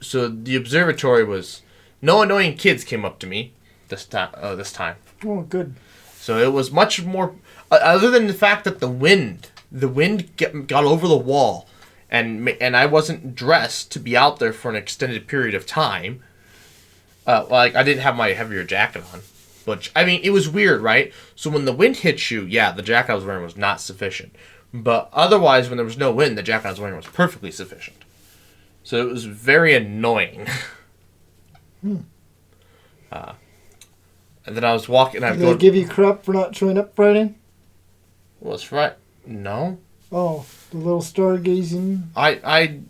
So the observatory was... No annoying kids came up to me this time. Oh, good. So it was much more... other than the fact that the wind got over the wall, and I wasn't dressed to be out there for an extended period of time. Like, I didn't have my heavier jacket on. But, I mean, it was weird, right? So when the wind hit you, yeah, the jacket I was wearing was not sufficient. But otherwise, when there was no wind, the jacket I was wearing was perfectly sufficient. So it was very annoying. And then I was walking... Did they give you crap for not showing up Friday? Was right? No. Oh, the little stargazing.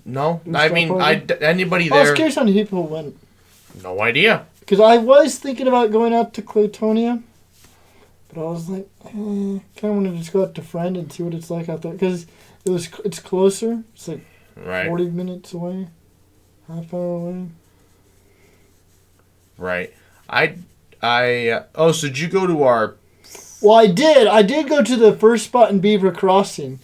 No. I mean, anybody there... I was curious how many people went. No idea. Because I was thinking about going out to Claytonia, but I was like, kind of want to just go out to Friend and see what it's like out there. Because it's closer. It's like 40 minutes away, half hour away. Right. So did you go to our... Well, I did. I did go to the first spot in Beaver Crossing,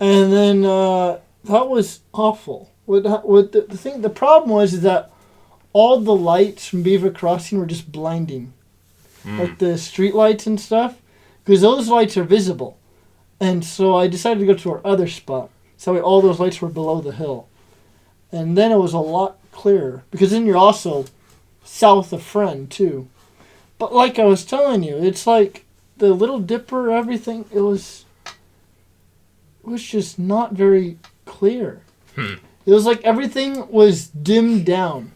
and then that was awful. The problem was that all the lights from Beaver Crossing were just blinding, like the street lights and stuff, because those lights are visible, and so I decided to go to our other spot. So all those lights were below the hill, and then it was a lot clearer because then you're also south of Friend too. But like I was telling you, it's like the Little Dipper, everything, it was just not very clear. It was like everything was dimmed down.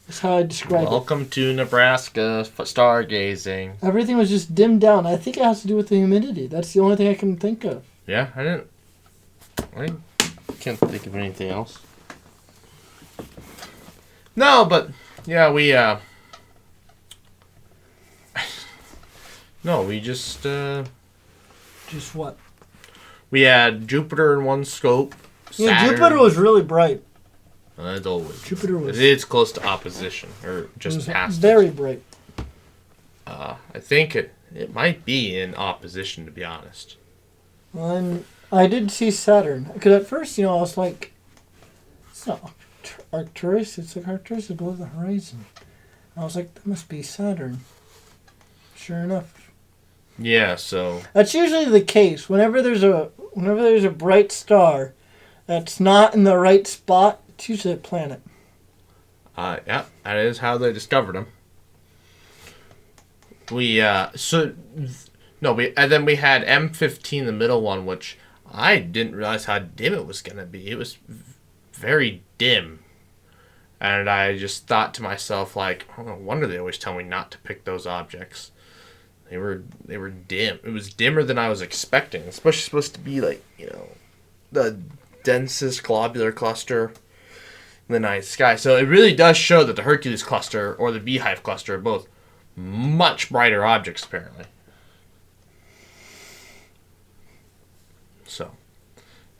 That's how I describe it. Welcome to Nebraska for stargazing. Everything was just dimmed down. I think it has to do with the humidity. That's the only thing I can think of. Yeah, I can't think of anything else. No, but yeah, we no, we just Just what? We had Jupiter in one scope. Yeah, Saturn. Jupiter was really bright. As always. Jupiter was... It's close to opposition, or just past very it. bright. I think it might be in opposition, to be honest. And I did see Saturn. Because at first, I was like, it's not Arcturus. It's like Arcturus is below the horizon. I was like, that must be Saturn. Sure enough. Yeah, so... That's usually the case. Whenever there's a bright star that's not in the right spot, it's usually a planet. Yeah, that is how they discovered them. And then we had M15, the middle one, which I didn't realize how dim it was going to be. It was very dim. And I just thought to myself, like, oh, no wonder they always tell me not to pick those objects. They were dim. It was dimmer than I was expecting. It's supposed to be like, the densest globular cluster in the night sky. So it really does show that the Hercules cluster or the Beehive cluster are both much brighter objects, apparently. So,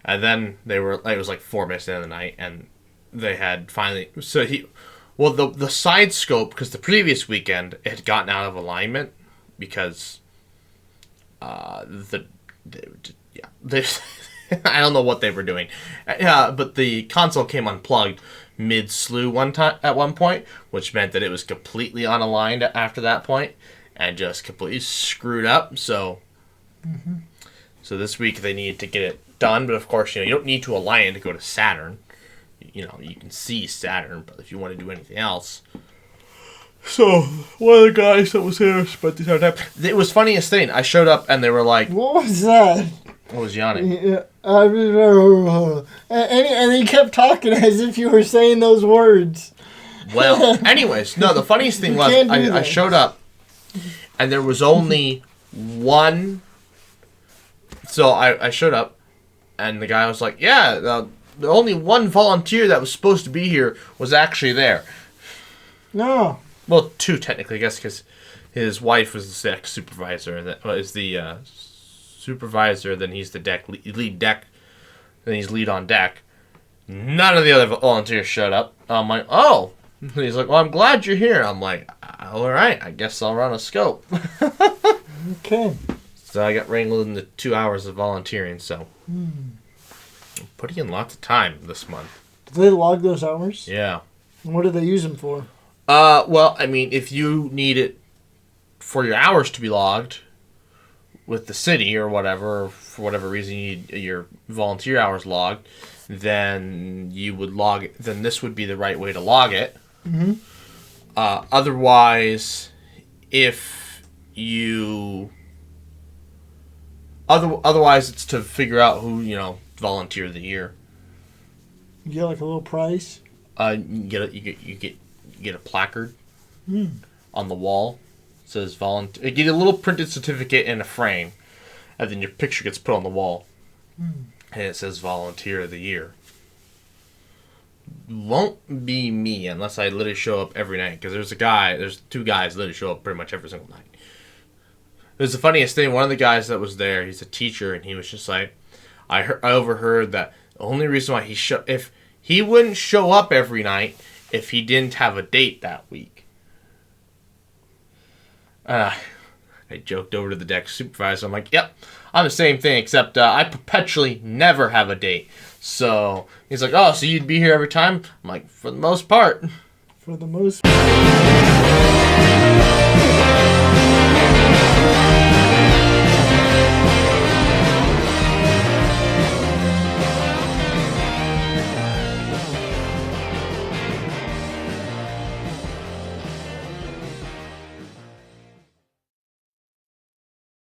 and then it was like 4 minutes into the night, and they had finally, the side scope, because the previous weekend it had gotten out of alignment because I don't know what they were doing. But the console came unplugged mid-slew at one point, which meant that it was completely unaligned after that point and just completely screwed up. So, So this week they needed to get it done, but of course, you don't need to align it to go to Saturn. You can see Saturn, but if you want to do anything else... So, one of the guys that was here spent the entire time... It was funniest thing. I showed up and they were like... What was that? I was yawning. Yeah, and he kept talking as if you were saying those words. Well, anyways, no, the funniest thing was I showed up and there was only one... So I showed up and the guy was like, yeah, the only one volunteer that was supposed to be here was actually there. No. Well, 2 technically, I guess, because his wife was the deck supervisor, and that is the supervisor. Then he's the lead deck. Then he's lead on deck. None of the other volunteers showed up. I'm like, oh. He's like, well, I'm glad you're here. I'm like, all right, I guess I'll run a scope. Okay. So I got wrangled into 2 hours of volunteering. So I'm putting in lots of time this month. Did they log those hours? Yeah. What do they use them for? Well, I mean, if you need it for your hours to be logged with the city or whatever, or for whatever reason you need your volunteer hours logged, then you would log it. Then this would be the right way to log it. Mm-hmm. Otherwise, if you otherwise it's to figure out who volunteer of the year. You get like a little prize. You get a placard on the wall. It says volunteer. You get a little printed certificate in a frame, and then your picture gets put on the wall, and it says volunteer of the year. Won't be me unless I literally show up every night, because there's two guys literally show up pretty much every single night. It was the funniest thing. One of the guys that was there, he's a teacher, and he was just like, I overheard that the only reason why if he wouldn't show up every night if he didn't have a date that week. I joked over to the deck supervisor. I'm like, yep, I'm the same thing, except I perpetually never have a date. So he's like, oh, so you'd be here every time? I'm like, for the most part. For the most part.